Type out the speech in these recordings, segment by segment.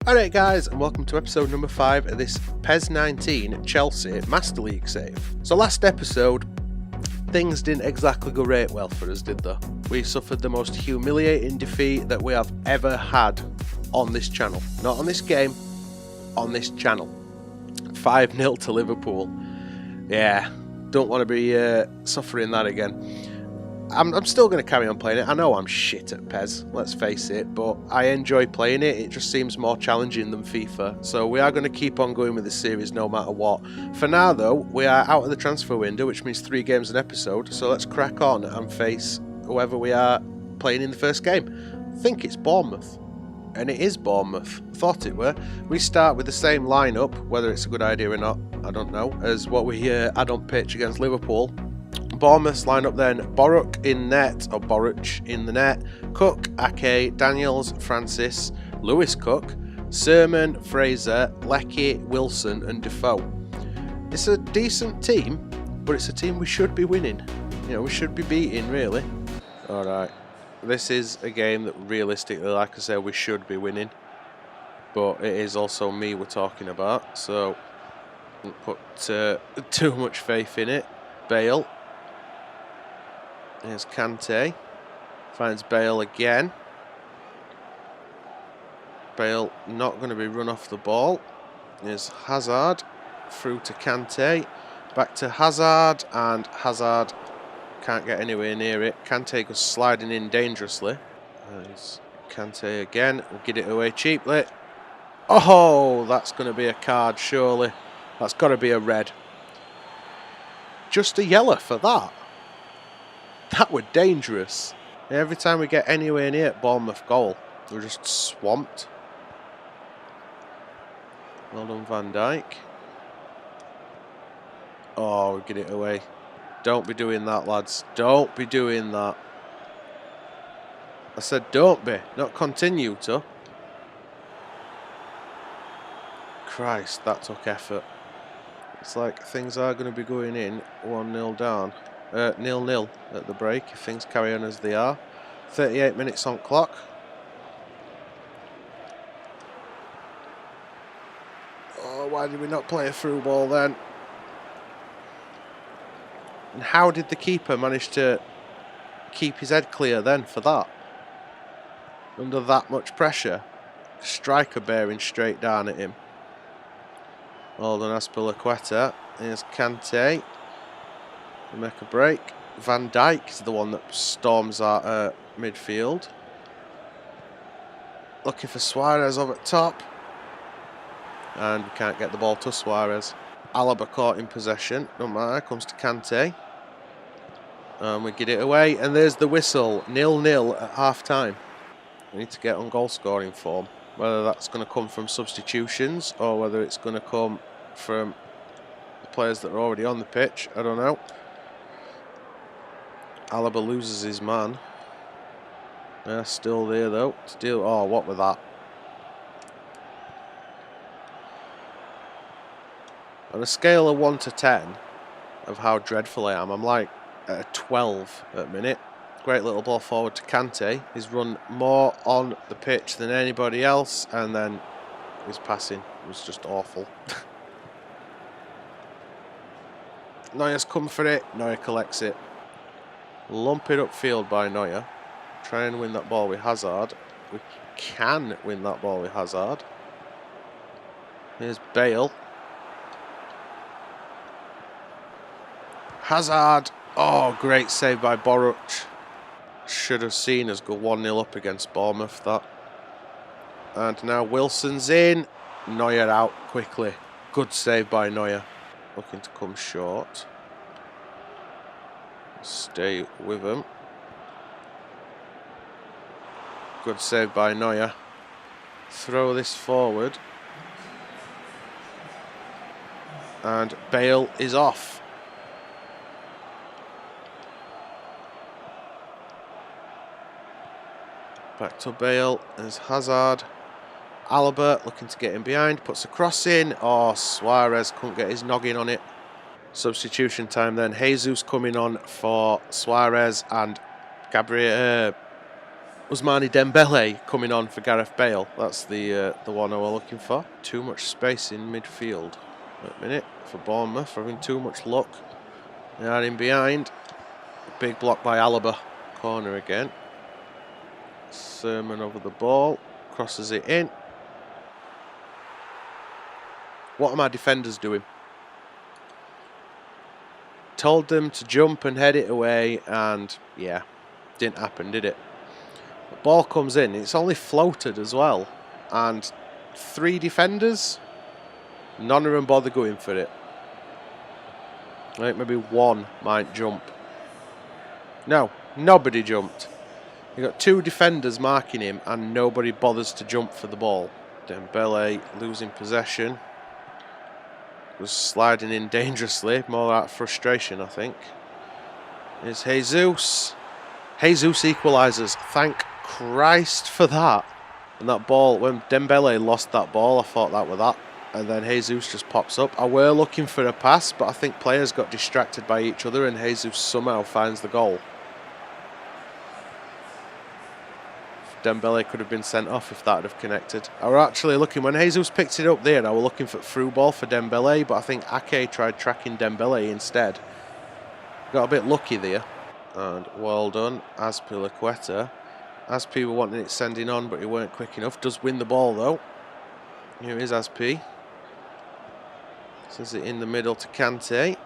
Alright guys, and welcome to episode number 5 of this PES 19 Chelsea Master League save. So last episode, things didn't exactly go right well for us, did they? We suffered the most humiliating defeat that we have ever had on this channel. Not on this game, on this channel. 5-0 to Liverpool. Yeah, don't want to be suffering that again. I'm still going to carry on playing it. I know I'm shit at PES, let's face it, but I enjoy playing it. It just seems more challenging than FIFA. So we are going to keep on going with this series no matter what. For now, though, we are out of the transfer window, which means 3 games an episode. So let's crack on and face whoever we are playing in the first game. I think it's Bournemouth. And it is Bournemouth. I thought it were. We start with the same lineup, whether it's a good idea or not, I don't know, as what we had on pitch against Liverpool. Bournemouth's lineup then: Boruk in net, or Boruch in the net, Cook, Ake, Daniels, Francis, Lewis Cook, Sermon, Fraser, Leckie, Wilson and Defoe. It's a decent team, but it's a team we should be winning. You know, we should be beating, really. Alright, this is a game that realistically, like I said, we should be winning. But it is also me we're talking about, so don't put too much faith in it. Bale. Here's Kante, finds Bale again. Bale not going to be run off the ball. Here's Hazard, through to Kante, back to Hazard, and Hazard can't get anywhere near it. Kante goes sliding in dangerously. There's Kante again, we'll get it away cheaply. Oh, that's going to be a card surely. That's got to be a red. Just a yellow for that. That were dangerous. Every time we get anywhere near Bournemouth goal, we're just swamped. Well done, Van Dijk. Oh, we get it away. Don't be doing that, lads. Don't be doing that. I said don't be, not continue to. Christ, that took effort. It's like things are going to be going in 1-0 down. 0-0 at the break if things carry on as they are. 38 minutes on clock. Oh, why did we not play a through ball then? And how did the keeper manage to keep his head clear then for that? Under that much pressure. Striker bearing straight down at him. Well done, Azpilicueta. Here's Kante. Make a break. Van Dijk is the one that storms our midfield. Looking for Suarez over at top. And we can't get the ball to Suarez. Alaba caught in possession. Don't matter. Comes to Kante. And we get it away. And there's the whistle. 0-0 at half time. We need to get on goal scoring form. Whether that's going to come from substitutions or whether it's going to come from the players that are already on the pitch, I don't know. Alaba loses his man. Still there though. Still, oh, what was that? On a scale of 1 to 10 of how dreadful I am, I'm like at a 12 at the minute. Great little ball forward to Kante. He's run more on the pitch than anybody else, and then his passing was just awful. Neuer's come for it. Neuer collects it. Lump it upfield by Neuer. Try and win that ball with Hazard. We can win that ball with Hazard. Here's Bale. Hazard. Oh, great save by Boruch. Should have seen us go 1-0 up against Bournemouth, that. And now Wilson's in. Neuer out quickly. Good save by Neuer. Looking to come short. Stay with him. Good save by Neuer. Throw this forward. And Bale is off. Back to Bale. There's Hazard. Alaba looking to get in behind. Puts a cross in. Oh, Suarez couldn't get his noggin on it. Substitution time then. Jesus coming on for Suarez and Gabriel. Ousmane Dembele coming on for Gareth Bale. That's the one I was looking for. Too much space in midfield. Wait a minute, for Bournemouth, having too much luck. They are in behind. Big block by Alaba. Corner again. Sermon over the ball. Crosses it in. What are my defenders doing? Told them to jump and head it away, and yeah, didn't happen, did it? The ball comes in, it's only floated as well, and 3 defenders, none of them bother going for it. I think maybe one might jump. No, nobody jumped. You got 2 defenders marking him, and nobody bothers to jump for the ball. Dembele losing possession. Was sliding in dangerously, more out of frustration, I think. Here's Jesus. Jesus equalises. Thank Christ for that. And that ball, when Dembele lost that ball, I thought that was that. And then Jesus just pops up. I were looking for a pass, but I think players got distracted by each other and Jesus somehow finds the goal. Dembele could have been sent off if that would have connected. I were actually looking, when Jesus picked it up there, I was looking for through ball for Dembele, but I think Ake tried tracking Dembele instead. Got a bit lucky there. And well done, Azpilicueta. Azpi were wanting it sending on, but he weren't quick enough. Does win the ball though. Here is Azpi. Sends it in the middle to Kante.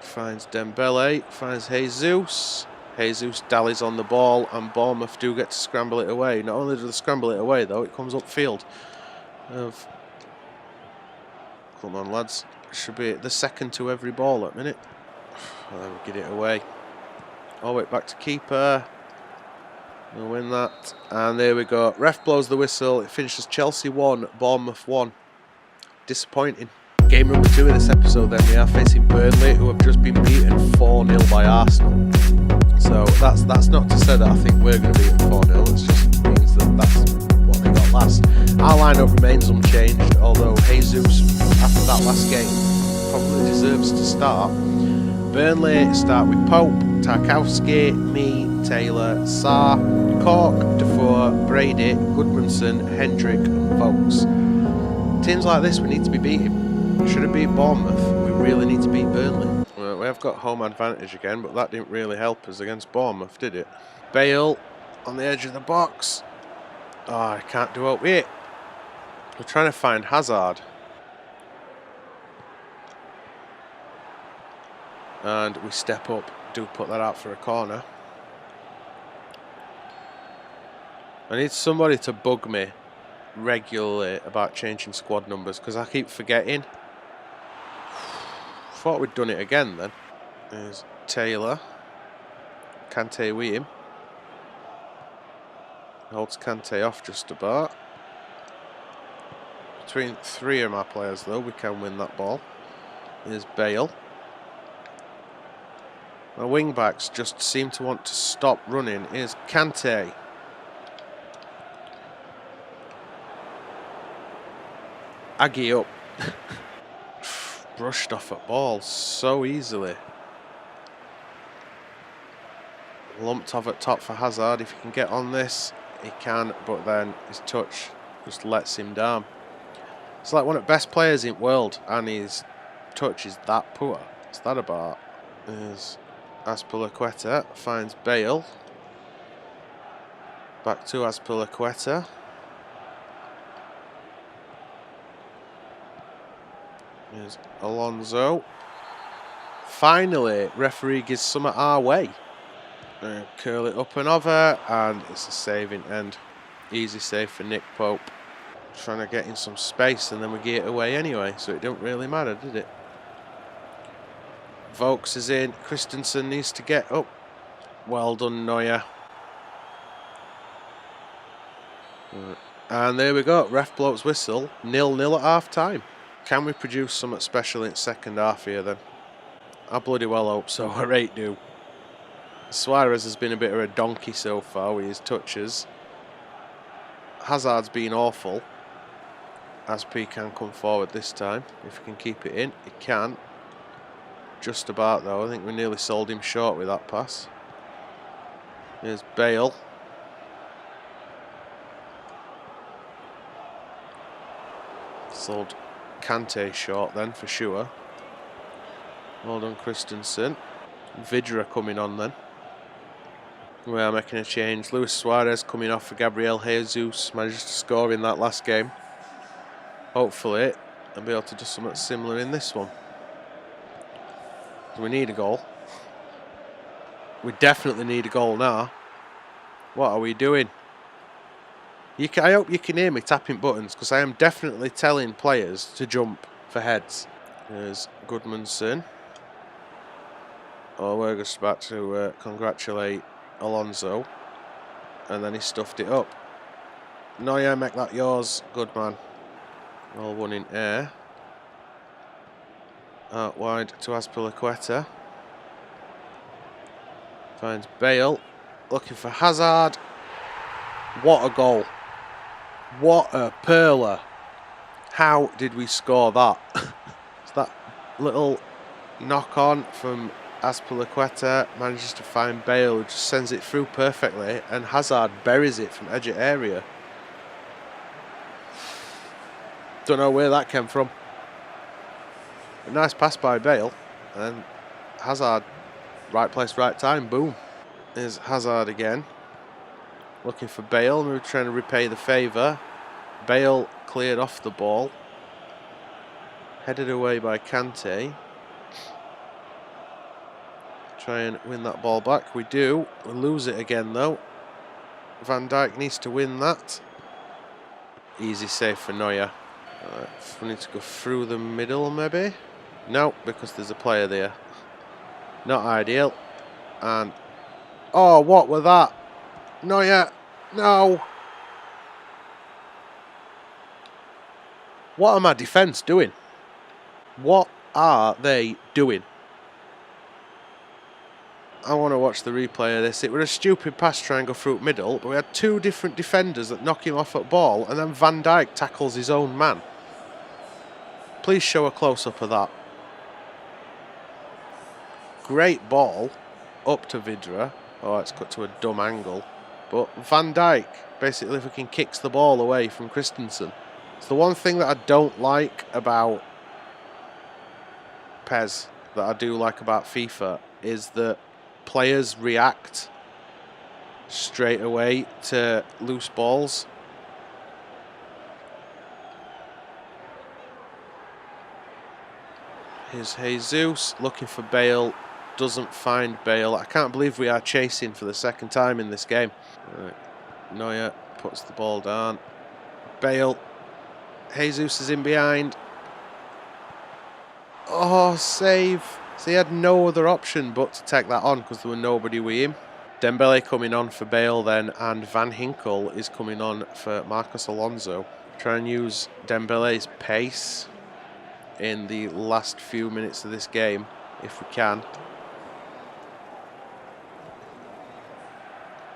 Finds Dembele, finds Jesus. Jesus dallies on the ball, and Bournemouth do get to scramble it away. Not only do they scramble it away though, it comes upfield. Come on lads, should be the second to every ball at minute. And then we get it away. All the way back to keeper. We'll win that. And there we go. Ref blows the whistle. It finishes Chelsea 1, Bournemouth 1. Disappointing. Game number 2 of this episode then, we are facing Burnley, who have just been beaten 4-0 by Arsenal. So that's not to say that I think we're going to beat them 4-0, it just means that that's what they got last. Our lineup remains unchanged, although Jesus, after that last game, probably deserves to start. Burnley start with Pope, Tarkowski, me, Taylor, Sarr, Cork, Defoe, Brady, Goodmanson, Hendrick and Vokes. Teams like this we need to be beating. Should it beat Bournemouth? We really need to beat Burnley. Well, we have got home advantage again, but that didn't really help us against Bournemouth, did it? Bale on the edge of the box. Oh, I can't do out with it. We're trying to find Hazard. And we step up, do put that out for a corner. I need somebody to bug me regularly about changing squad numbers, because I keep forgetting. Thought we'd done it again then. There's Taylor. Kante with him. Holds Kante off just about. Between 3 of my players though, we can win that ball. There's Bale. My wing backs just seem to want to stop running. Here's Kante. Aggie up. Brushed off at ball so easily. Lumped off at top for Hazard. If he can get on this, he can, but then his touch just lets him down. It's like one of the best players in the world, and his touch is that poor. What's that about? There's Azpilicueta, finds Bale. Back to Azpilicueta. Here's Alonso. Finally, referee gives some at our way. Curl it up and over, and it's a saving end. Easy save for Nick Pope. Trying to get in some space, and then we get it away anyway, so it didn't really matter, did it? Vokes is in. Christensen needs to get up. Well done, Neuer. And there we go. Ref blows whistle. 0-0 at half time. Can we produce something special in second half here then? I bloody well hope so. I rate do. Suarez has been a bit of a donkey so far with his touches. Hazard's been awful. Azpi can come forward this time. If he can keep it in, he can. Just about though. I think we nearly sold him short with that pass. Here's Bale. Sold Kante short then for sure. Well done, Christensen. Vidra coming on then. We are making a change. Luis Suarez coming off for Gabriel Jesus. Managed to score in that last game. Hopefully, I'll be able to do something similar in this one. We need a goal. We definitely need a goal now. What are we doing? I hope you can hear me tapping buttons, because I am definitely telling players to jump for heads. There's Goodmanson. Oh, we're just about to congratulate Alonso. And then he stuffed it up. No, yeah, make that yours. Good man. All one in air. Out wide to Azpilicueta. Finds Bale. Looking for Hazard. What a goal. What a perler. How did we score that? It's that little knock on from Azpilicueta. Manages to find Bale, who just sends it through perfectly. And Hazard buries it from edge of area. Don't know where that came from. A nice pass by Bale. And Hazard, right place, right time. Boom. There's Hazard again. Looking for Bale. We were trying to repay the favour. Bale cleared off the ball. Headed away by Kante. Try and win that ball back. We do. We lose it again though. Van Dijk needs to win that. Easy save for Neuer. Right, we need to go through the middle maybe. No, because there's a player there. Not ideal. And oh, what was that? Neuer. No. What are my defence doing? What are they doing? I want to watch the replay of this. It was a stupid pass trying to go through middle, but we had two different defenders that knock him off at ball, and then Van Dijk tackles his own man. Please show a close-up of that. Great ball up to Vidra. Oh, it's cut to a dumb angle. But Van Dijk basically fucking kicks the ball away from Christensen. It's the one thing that I don't like about PES, that I do like about FIFA, is that players react straight away to loose balls. Here's Jesus looking for Bale. Doesn't find Bale. I can't believe we are chasing for the second time in this game. Right. Neuer puts the ball down. Bale. Jesus is in behind. Oh, save. So he had no other option but to take that on because there were nobody with him. Dembele coming on for Bale then, and Van Ginkel is coming on for Marcos Alonso. Try and use Dembele's pace in the last few minutes of this game, if we can.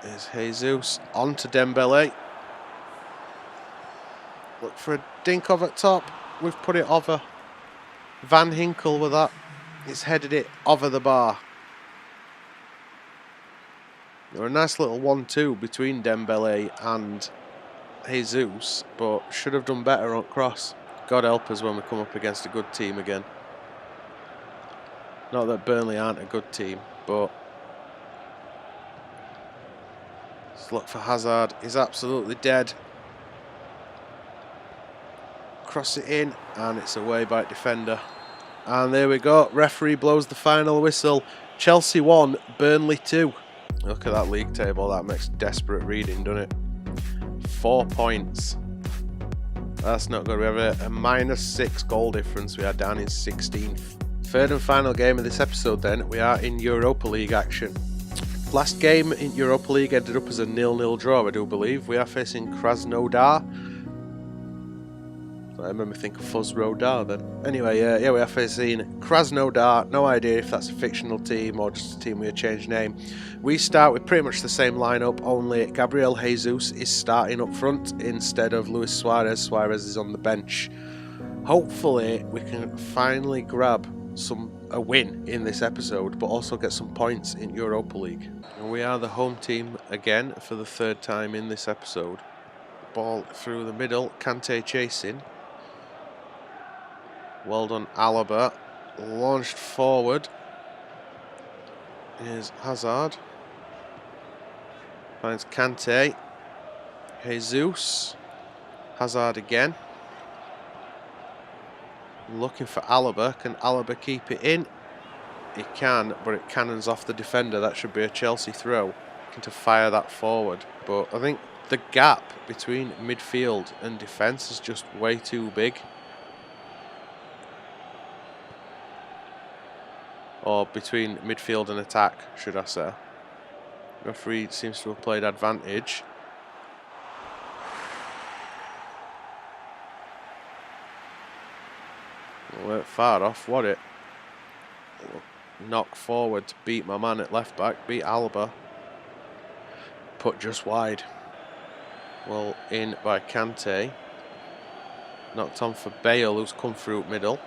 There's Jesus, on to Dembele. Look for a dink over at top. We've put it over. Van Ginkel with that. He's headed it over the bar. There were a nice little 1-2 between Dembele and Jesus, but should have done better on cross. God help us when we come up against a good team again. Not that Burnley aren't a good team, but let's look for Hazard. He's absolutely dead. Cross it in, and it's away by defender. And there we go. Referee blows the final whistle. Chelsea 1, Burnley 2. Look at that league table. That makes desperate reading, doesn't it? 4 points. That's not good. We have a -6 goal difference. We are down in 16th. Third and final game of this episode then. We are in Europa League action. Last game in Europa League ended up as a 0-0 draw, I do believe. We are facing Krasnodar. I remember thinking Fuzrodar then. Anyway, yeah, we are facing Krasnodar. No idea if that's a fictional team or just a team with a changed name. We start with pretty much the same lineup, only Gabriel Jesus is starting up front instead of Luis Suarez. Suarez is on the bench. Hopefully, we can finally grab some a win in this episode, but also get some points in Europa League. And we are the home team again for the third time in this episode. Ball through the middle, Kante chasing. Well done, Alaba. Launched forward. Here's Hazard. Finds Kante. Jesus. Hazard again. Looking for Alaba. Can Alaba keep it in? He can, but it cannons off the defender. That should be a Chelsea throw. Looking to fire that forward. But I think the gap between midfield and defence is just way too big. Or between midfield and attack, should I say. Referee seems to have played advantage. Weren't far off, what it? Knock forward to beat my man at left back, beat Alaba. Put just wide. Well, in by Kante. Knocked on for Bale, who's come through middle.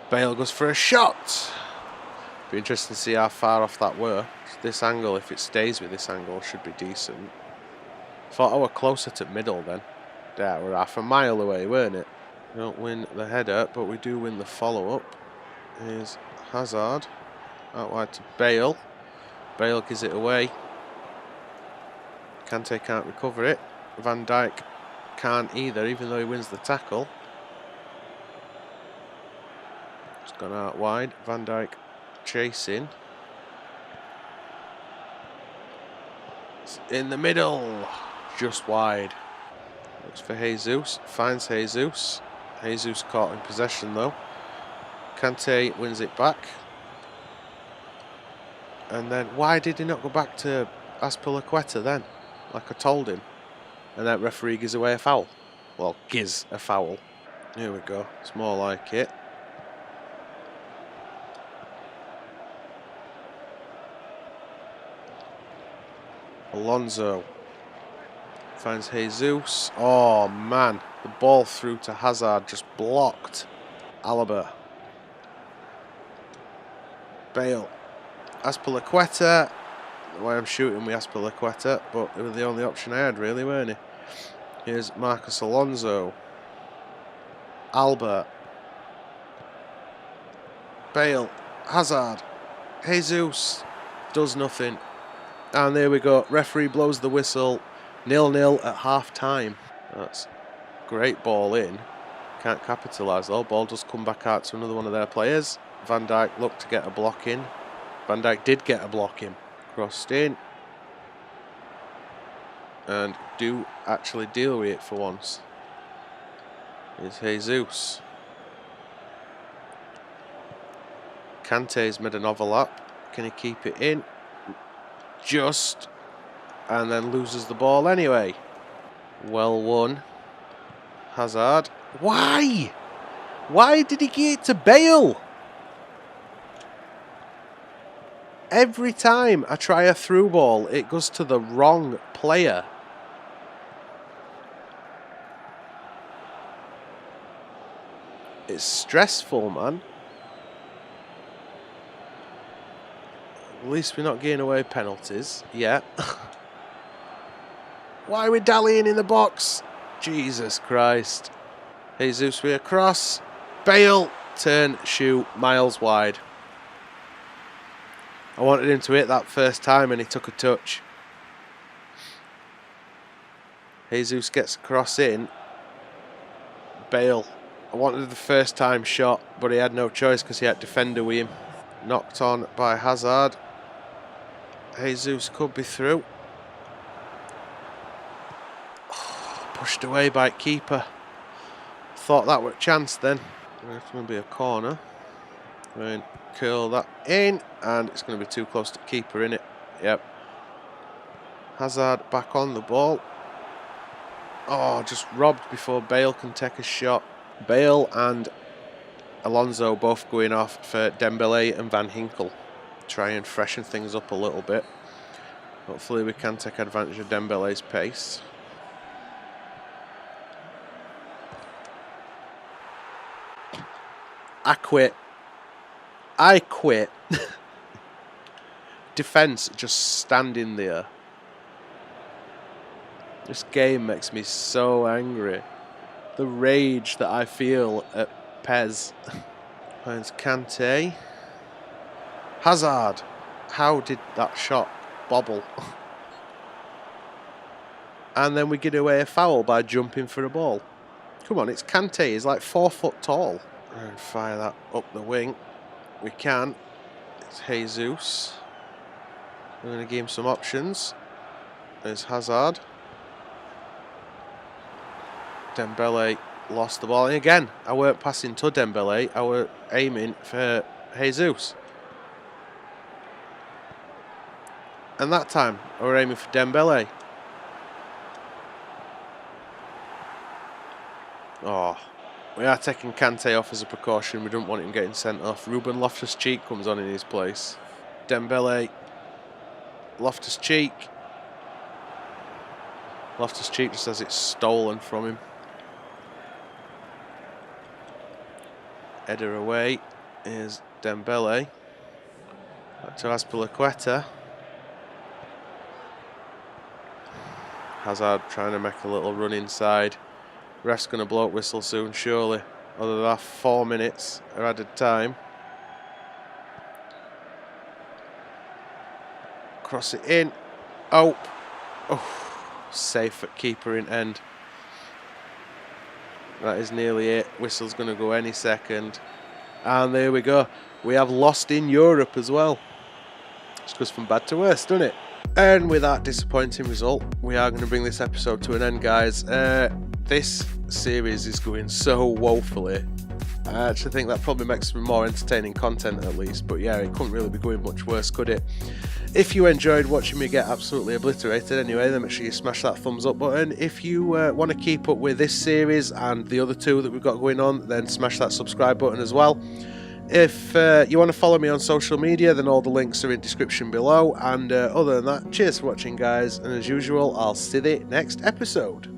Bale goes for a shot. Be interesting to see how far off that were. This angle, if it stays with this angle, should be decent. Thought I were closer to middle then. Yeah, we're half a mile away, weren't it? We don't win the header, but we do win the follow-up. Here's Hazard. Out wide to Bale. Bale gives it away. Kante can't recover it. Van Dijk can't either, even though he wins the tackle. It's gone out wide. Van Dijk chasing. It's in the middle. Just wide. Looks for Jesus. Finds Jesus. Jesus caught in possession though. Kante wins it back. And then why did he not go back to Azpilicueta then? Like I told him. And that referee gives away a foul. Well, gives a foul. Here we go. It's more like it. Alonso finds Jesus. Oh man, the ball through to Hazard just blocked. Alaba. Bale. Azpilicueta. The way I'm shooting with Azpilicueta, but it was the only option I had really, weren't it? Here's Marcus Alonso. Alba. Bale. Hazard. Jesus. Does nothing. And there we go. Referee blows the whistle. 0-0 at half time. That's great ball in. Can't capitalise though. Ball does come back out to another one of their players. Van Dijk looked to get a block in. Van Dijk did get a block in. Crossed in. And do actually deal with it for once. Here's Jesus. Kante's made an overlap. Can he keep it in? Just. And then loses the ball anyway. Well won. Hazard. Why? Why did he give it to Bale? Every time I try a through ball, it goes to the wrong player. It's stressful, man. At least we're not getting away penalties yet. Why are we dallying in the box? Jesus Christ. Jesus with a cross. Bale. Turn, shoot, miles wide. I wanted him to hit that first time and he took a touch. Jesus gets a cross in. Bale. I wanted the first time shot, but he had no choice because he had defender with him. Knocked on by Hazard. Jesus could be through. Oh, pushed away by keeper. Thought that were a chance then. It's going to be a corner. And curl that in, and it's going to be too close to keeper, innit? Yep. Hazard back on the ball. Oh, just robbed before Bale can take a shot. Bale and Alonso both going off for Dembele and Van Hinkel. Try and freshen things up a little bit. Hopefully we can take advantage of Dembele's pace. I quit. I quit. Defence just standing there. This game makes me so angry. The rage that I feel at Pez. Finds Kante. Hazard. How did that shot bobble? And then we get away a foul by jumping for a ball. Come on, it's Kante. He's like 4 foot tall. And fire that up the wing. We can. It's Jesus. We're going to give him some options. There's Hazard. Dembele lost the ball. And again, I weren't passing to Dembele. I were aiming for Jesus. And that time, I were aiming for Dembele. Oh, we are taking Kante off as a precaution. We don't want him getting sent off. Ruben Loftus-Cheek comes on in his place. Dembele. Loftus-Cheek. Loftus-Cheek just has it stolen from him. Header away. Here's Dembele. Back to Azpilicueta. Hazard trying to make a little run inside. Ref's going to blow up whistle soon, surely. Other than that, 4 minutes are added time. Cross it in. Oh. Safe at keeper in end. That is nearly it. Whistle's going to go any second. And there we go. We have lost in Europe as well. Just goes from bad to worse, doesn't it? And with that disappointing result, we are going to bring this episode to an end, guys. This series is going so woefully. I actually think that probably makes for more entertaining content at least. But yeah, it couldn't really be going much worse, could it? If you enjoyed watching me get absolutely obliterated anyway, then make sure you smash that thumbs up button. If you want to keep up with this series and the other two that we've got going on, then smash that subscribe button as well. If you want to follow me on social media, then all the links are in the description below. And other than that, cheers for watching, guys. And as usual, I'll see you next episode.